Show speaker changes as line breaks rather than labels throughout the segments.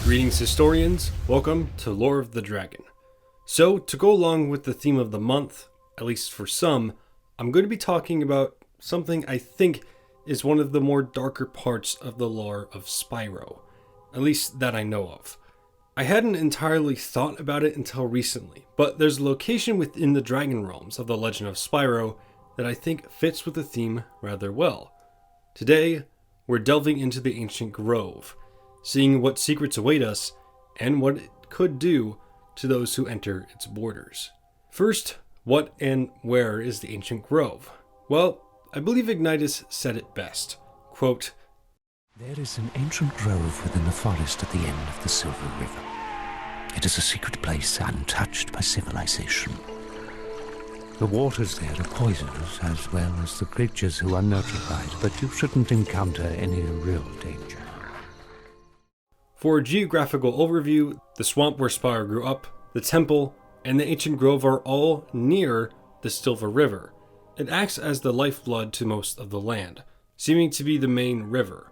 Greetings historians, welcome to Lore of the Dragon. So, to go along with the theme of the month, at least for some, I'm going to be talking about something I think is one of the more darker parts of the lore of Spyro, at least that I know of. I hadn't entirely thought about it until recently, but there's a location within the Dragon Realms of the Legend of Spyro that I think fits with the theme rather well. Today, we're delving into the ancient grove, seeing what secrets await us and what it could do to those who enter its borders. First, what and where is the ancient grove? Well, I believe Ignitus said it best. Quote,
"There is an ancient grove within the forest at the end of the Silver River. It is a secret place untouched by civilization. The waters there are poisonous as well as the creatures who are notified, but you shouldn't encounter any real danger."
For a geographical overview, the swamp where Spyro grew up, the temple, and the ancient grove are all near the Silver River. It acts as the lifeblood to most of the land, seeming to be the main river,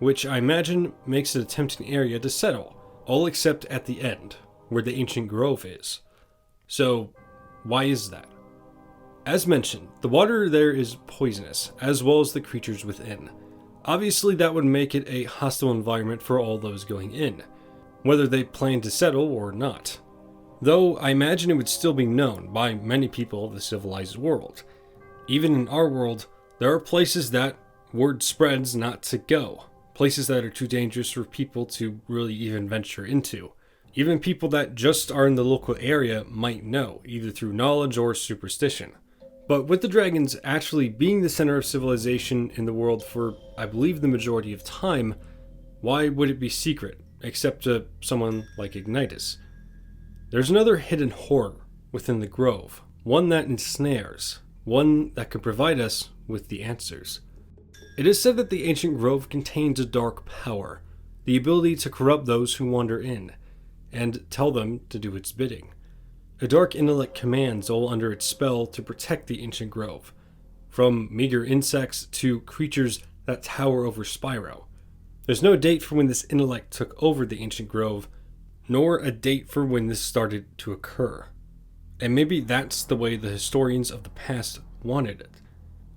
which I imagine makes it a tempting area to settle, all except at the end, where the ancient grove is. So, why is that? As mentioned, the water there is poisonous, as well as the creatures within. Obviously, that would make it a hostile environment for all those going in, whether they plan to settle or not. Though I imagine it would still be known by many people of the civilized world. Even in our world, there are places that word spreads not to go. Places that are too dangerous for people to really even venture into. Even people that just are in the local area might know, either through knowledge or superstition. But with the dragons actually being the center of civilization in the world for, I believe, the majority of time, why would it be secret, except to someone like Ignitus? There's another hidden horror within the grove, one that ensnares, one that could provide us with the answers. It is said that the ancient grove contains a dark power, the ability to corrupt those who wander in, and tell them to do its bidding. A dark intellect commands all under its spell to protect the ancient grove, from meager insects to creatures that tower over Spyro. There's no date for when this intellect took over the ancient grove, nor a date for when this started to occur. And maybe that's the way the historians of the past wanted it.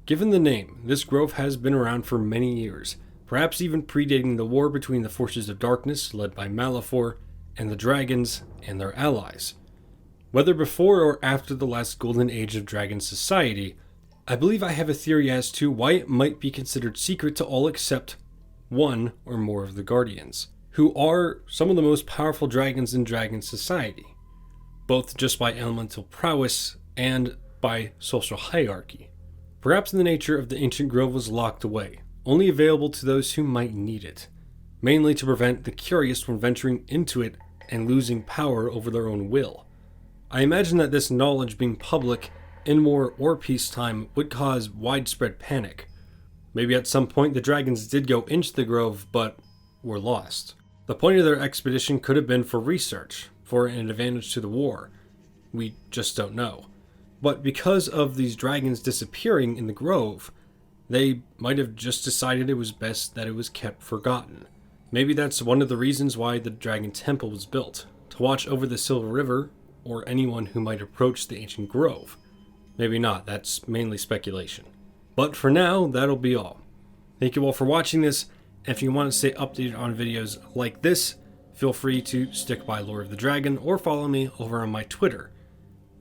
Given the name, this grove has been around for many years, perhaps even predating the war between the forces of darkness led by Malefor and the dragons and their allies. Whether before or after the last golden age of dragon society, I believe I have a theory as to why it might be considered secret to all except one or more of the guardians, who are some of the most powerful dragons in dragon society, both just by elemental prowess and by social hierarchy. Perhaps the nature of the ancient grove was locked away, only available to those who might need it, mainly to prevent the curious from venturing into it and losing power over their own will. I imagine that this knowledge being public in war or peacetime would cause widespread panic. Maybe at some point the dragons did go into the grove, but were lost. The point of their expedition could have been for research, for an advantage to the war. We just don't know. But because of these dragons disappearing in the grove, they might have just decided it was best that it was kept forgotten. Maybe that's one of the reasons why the Dragon Temple was built, to watch over the Silver River or anyone who might approach the ancient grove. Maybe not, that's mainly speculation. But for now, that'll be all. Thank you all for watching this, and if you want to stay updated on videos like this, feel free to stick by Lore of the Dragon or follow me over on my Twitter.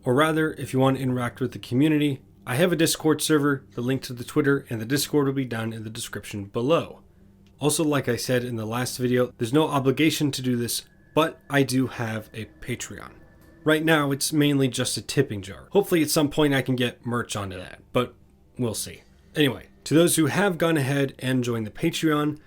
Or rather, if you want to interact with the community, I have a Discord server. The link to the Twitter and the Discord will be down in the description below. Also, like I said in the last video, there's no obligation to do this, but I do have a Patreon. Right now, it's mainly just a tipping jar. Hopefully at some point I can get merch onto that, but we'll see. Anyway, to those who have gone ahead and joined the Patreon,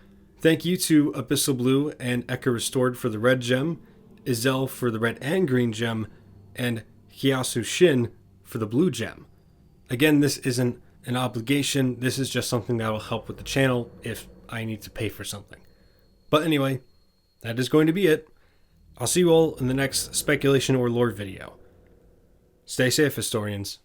thank you to Abyssal Blue and Echo Restored for the red gem, Izel for the red and green gem, and Hyasu Shin for the blue gem. Again, this isn't an obligation, this is just something that will help with the channel if I need to pay for something. But anyway, that is going to be it. I'll see you all in the next speculation or lore video. Stay safe, historians.